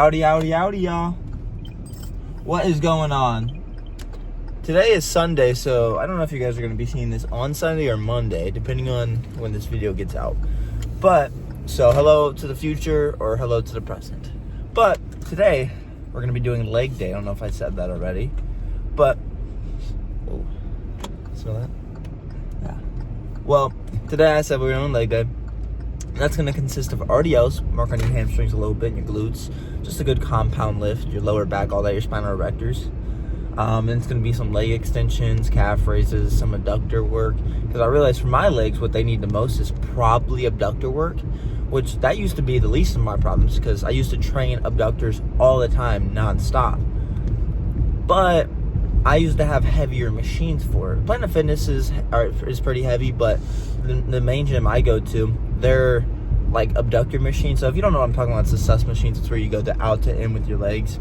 Howdy, y'all. What is going on? Today is Sunday, so I don't know if you guys are going to be seeing this on Sunday or Monday, depending on when this video gets out. But, so hello to the future or hello to the present. But today, we're going to be doing leg day. I don't know if I said that already. But, oh, smell that? Yeah. Well, today I said we're doing leg day. That's going to consist of RDLs, work on your hamstrings a little bit, and your glutes. Just a good compound lift, your lower back, all that, your spinal erectors. And it's going to be some leg extensions, calf raises, some adductor work. Because I realized for my legs, what they need the most is probably abductor work. Which, that used to be the least of my problems. Because I used to train abductors all the time, non-stop. But I used to have heavier machines for it. Planet Fitness is pretty heavy, but the main gym I go to, they're like abductor machines. So if you don't know what I'm talking about, it's the sus machines. It's where you go out to in with your legs.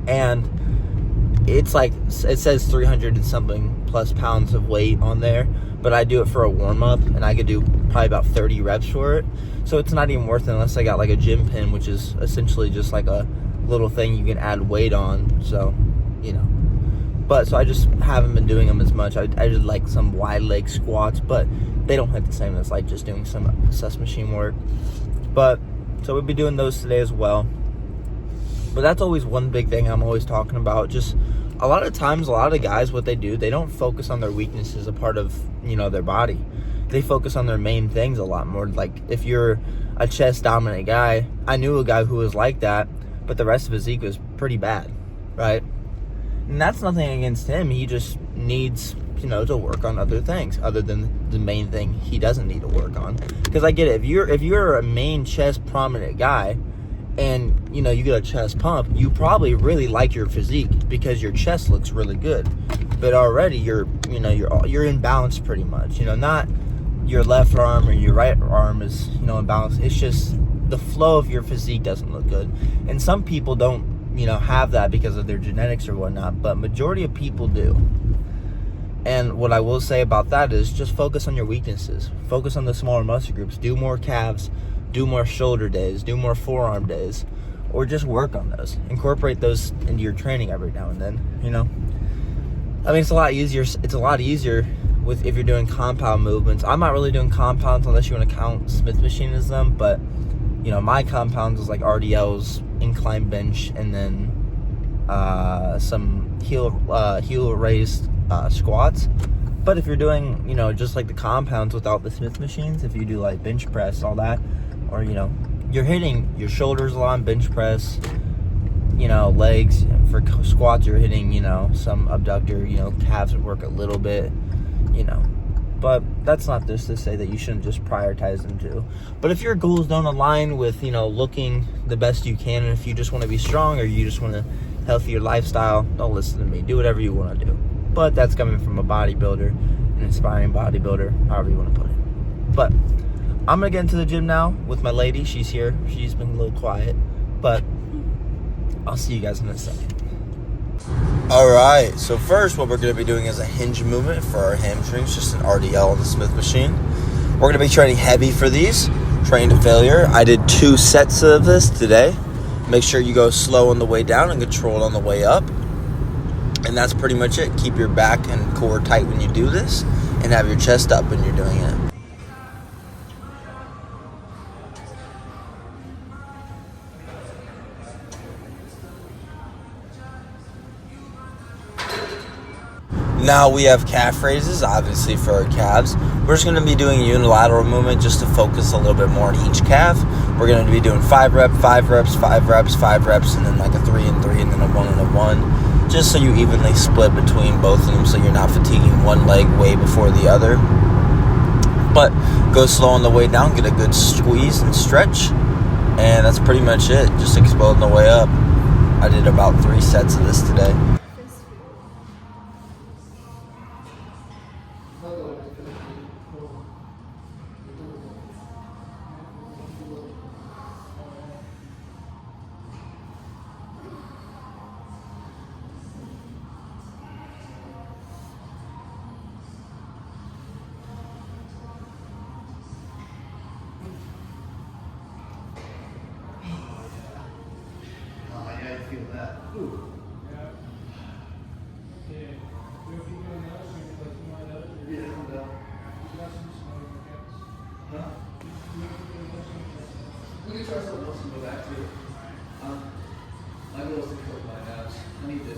And it's like, it says 300 and something plus pounds of weight on there. But I do it for a warm-up, and I could do probably about 30 reps for it. So it's not even worth it unless I got like a gym pin, which is essentially just like a little thing you can add weight on. So, you know. But, so I just haven't been doing them as much. I did like some wide leg squats, but they don't hit the same as like just doing some sus machine work. But, so we'll be doing those today as well. But that's always one big thing I'm always talking about. Just a lot of times, a lot of guys, what they do, they don't focus on their weaknesses as a part of, you know, their body. They focus on their main things a lot more. Like, if you're a chest dominant guy, I knew a guy who was like that, but the rest of his physique was pretty bad, right? And that's nothing against him. He just needs, you know, to work on other things other than the main thing he doesn't need to work on. Because I get it. If you're a main chest prominent guy and, you know, you get a chest pump, you probably really like your physique because your chest looks really good. But already you're in balance pretty much. You know, not your left arm or your right arm is, you know, in balance. It's just the flow of your physique doesn't look good. And some people don't, you know, have that because of their genetics or whatnot, but majority of people do. And what I will say about that is just focus on your weaknesses. Focus on the smaller muscle groups. Do more calves, do more shoulder days, do more forearm days, or just work on those. Incorporate those into your training every now and then, you know. I mean, it's a lot easier with if you're doing compound movements. I'm not really doing compounds unless you want to count Smith machine as them, but you know, my compounds is like RDLs, incline bench, and then some heel raised squats. But if you're doing, you know, just like the compounds without the Smith machines, if you do like bench press, all that, or, you know, you're hitting your shoulders a lot on bench press, you know, legs. For squats, you're hitting, you know, some abductor, you know, calves would work a little bit, you know. But that's not just to say that you shouldn't just prioritize them too. But if your goals don't align with, you know, looking the best you can, and if you just want to be strong or you just want a healthier lifestyle, don't listen to me. Do whatever you want to do. But that's coming from a bodybuilder, an inspiring bodybuilder, however you want to put it. But I'm going to get into the gym now with my lady. She's here. She's been a little quiet. But I'll see you guys in a second. Alright, so first what we're going to be doing is a hinge movement for our hamstrings, just an RDL on the Smith machine. We're going to be training heavy for these, train to failure. I did 2 sets of this today. Make sure you go slow on the way down and controlled on the way up. And that's pretty much it. Keep your back and core tight when you do this, and have your chest up when you're doing it. Now we have calf raises, obviously, for our calves. We're just going to be doing a unilateral movement just to focus a little bit more on each calf. We're going to be doing 5 reps, 5 reps, 5 reps, 5 reps, and then like a 3 and 3, and then a 1 and a 1. Just so you evenly split between both of them so you're not fatiguing one leg way before the other. But go slow on the way down, get a good squeeze and stretch. And that's pretty much it. Just explode on the way up. I did about 3 sets of this today. feel that. Ooh. Yeah, no doubt. Huh? We can try something else and go back to it. My goal is to coat my abs. I need to.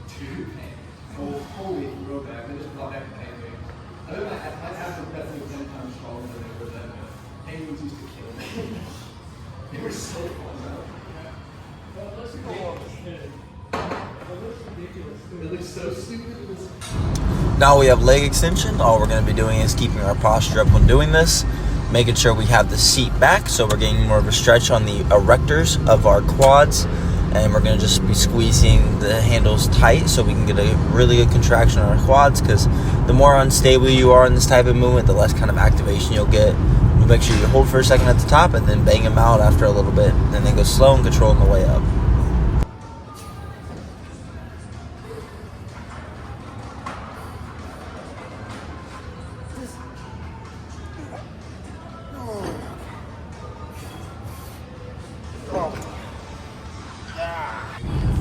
Two pancakes. Oh, holy real bad. I just brought back the pancakes. I think my abs are definitely 10 times stronger than they were then, but pancakes used to kill me. They were so fun, though. It looks so stupid. Now we have leg extension. All we're going to be doing is keeping our posture up when doing this, making sure we have the seat back so we're getting more of a stretch on the erectors of our quads, and we're going to just be squeezing the handles tight so we can get a really good contraction on our quads, because the more unstable you are in this type of movement, the less kind of activation you'll get. You make sure you hold for a second at the top and then bang them out after a little bit, and then go slow and control on the way up.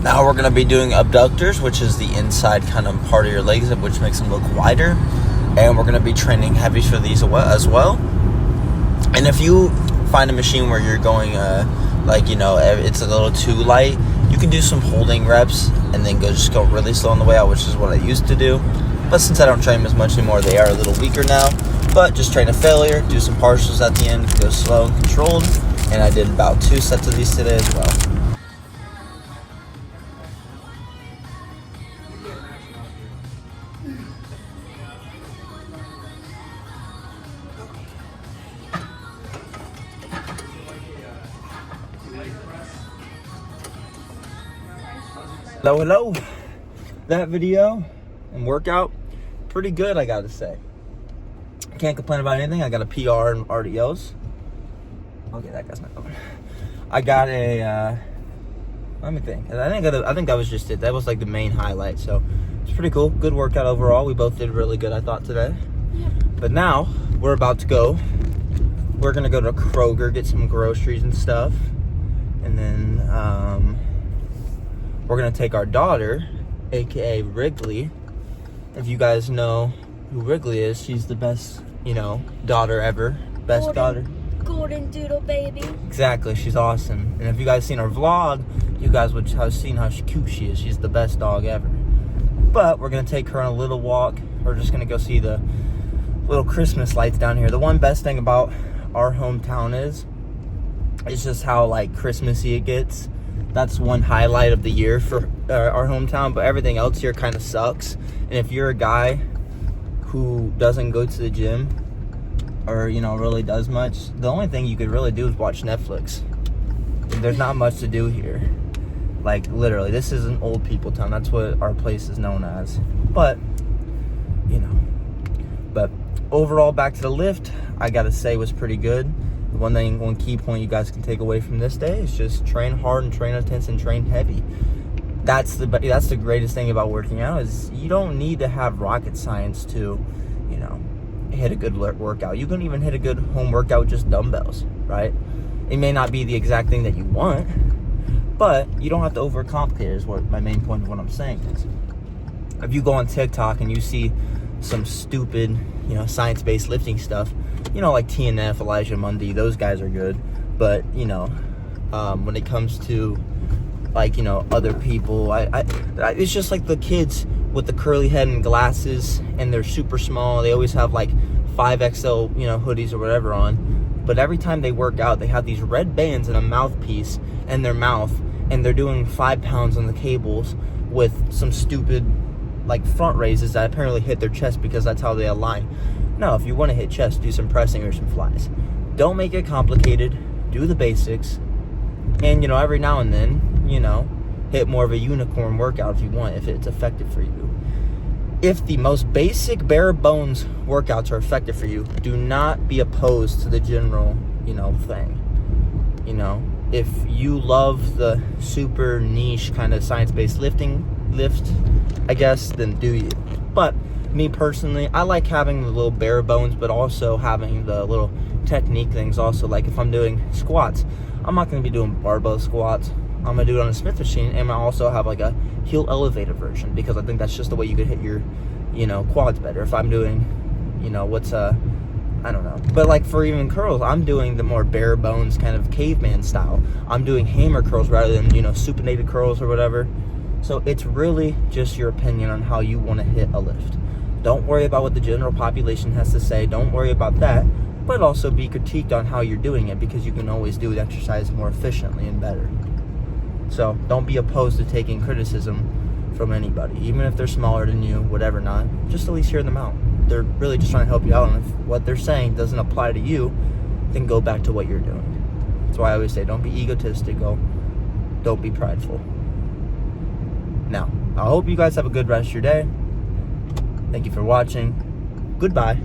Now we're going to be doing abductors, which is the inside kind of part of your legs, which makes them look wider. And we're going to be training heavy for these as well. And if you find a machine where you're going, it's a little too light, you can do some holding reps and then just go really slow on the way out, which is what I used to do. But since I don't train them as much anymore, they are a little weaker now. But just train a failure, do some partials at the end, go slow and controlled. And I did about 2 sets of these today as well. Hello. That video and workout, pretty good, I gotta say. Can't complain about anything. I got a PR in RDOs. Okay, that guy's not going. I got a, let me think. I think that was just it. That was like the main highlight. So it's pretty cool. Good workout overall. We both did really good, I thought, today. Yeah. But now we're about to go. We're gonna go to Kroger, get some groceries and stuff, and then we're gonna take our daughter, aka Wrigley. If you guys know who Wrigley is, she's the best, daughter ever. Best daughter. Golden doodle baby. Exactly, she's awesome. And if you guys seen her vlog, you guys would have seen how cute she is. She's the best dog ever. But we're gonna take her on a little walk. We're just gonna go see the little Christmas lights down here. The one best thing about our hometown is, it's just how like Christmassy it gets. That's one highlight of the year for our hometown, but everything else here kind of sucks. And if you're a guy who doesn't go to the gym or, really does much, the only thing you could really do is watch Netflix. There's not much to do here. Like, literally, this is an old people town. That's what our place is known as. But, but overall, back to the lift, I gotta say was pretty good. One key point you guys can take away from this day is just train hard and train intense and train heavy. That's the greatest thing about working out, is you don't need to have rocket science to, hit a good workout. You can even hit a good home workout with just dumbbells, right? It may not be the exact thing that you want, but you don't have to overcomplicate, is what my main point of what I'm saying is. If you go on TikTok and you see some stupid, science-based lifting stuff, like TNF, Elijah Mundy, those guys are good. But, when it comes to, other people, it's just like the kids with the curly head and glasses, and they're super small. They always have, 5XL, hoodies or whatever on. But every time they work out, they have these red bands and a mouthpiece in their mouth, and they're doing 5 pounds on the cables with some stupid, front raises that apparently hit their chest because that's how they align. No, if you want to hit chest, do some pressing or some flies. Don't make it complicated. Do the basics. And, every now and then, hit more of a unicorn workout if you want, if it's effective for you. If the most basic, bare bones workouts are effective for you, do not be opposed to the general, thing. If you love the super niche kind of science-based lift, I guess, then do you. But me personally, I like having the little bare bones, but also having the little technique things also. Like if I'm doing squats, I'm not going to be doing barbell squats. I'm going to do it on a Smith machine, and I also have like a heel elevated version, because I think that's just the way you could hit your, quads better. If I'm doing, I don't know. But like for even curls, I'm doing the more bare bones kind of caveman style. I'm doing hammer curls rather than, supinated curls or whatever. So it's really just your opinion on how you want to hit a lift. Don't worry about what the general population has to say. Don't worry about that. But also be critiqued on how you're doing it, because you can always do the exercise more efficiently and better. So don't be opposed to taking criticism from anybody, even if they're smaller than you, whatever not. Just at least hear them out. They're really just trying to help you out, and if what they're saying doesn't apply to you, then go back to what you're doing. That's why I always say, don't be egotistical, don't be prideful. Now, I hope you guys have a good rest of your day. Thank you for watching. Goodbye.